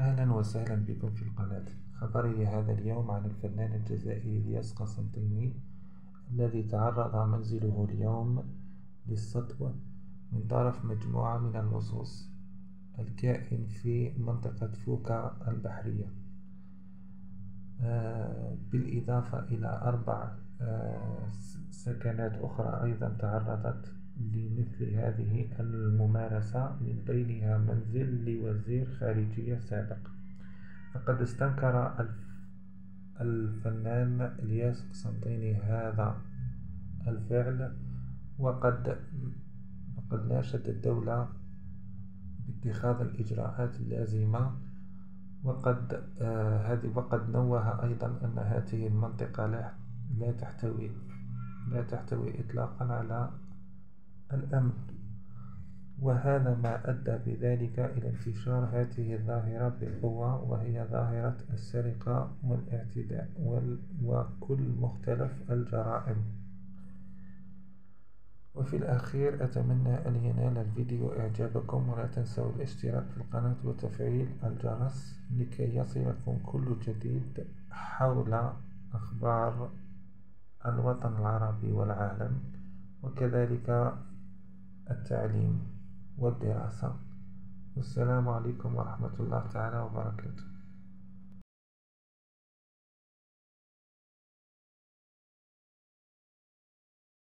أهلا وسهلا بكم في القناة. خبري هذا اليوم عن الفنان الجزائري إلياس قسنطيني الذي تعرض منزله اليوم للسطو من طرف مجموعة من اللصوص الكائن في منطقة فوكا البحرية، بالإضافة إلى 4 سكنات أخرى أيضا تعرضت لمثل هذه الممارسة، من بينها منزل لوزير خارجية سابق. فقد استنكر الفنان إلياس قسنطيني هذا الفعل، وقد ناشد الدولة باتخاذ الإجراءات اللازمة، وقد نوه أيضا أن هذه المنطقة لا تحتوي إطلاقا على الأمن، وهذا ما أدى بذلك إلى انتشار هذه الظاهرة بقوة، وهي ظاهرة السرقة والاعتداء وكل مختلف الجرائم. وفي الأخير أتمنى أن ينال الفيديو إعجابكم، ولا تنسوا الاشتراك في القناة وتفعيل الجرس لكي يصلكم كل جديد حول أخبار الوطن العربي والعالم، وكذلك التعليم والدراسة. والسلام عليكم ورحمة الله تعالى وبركاته.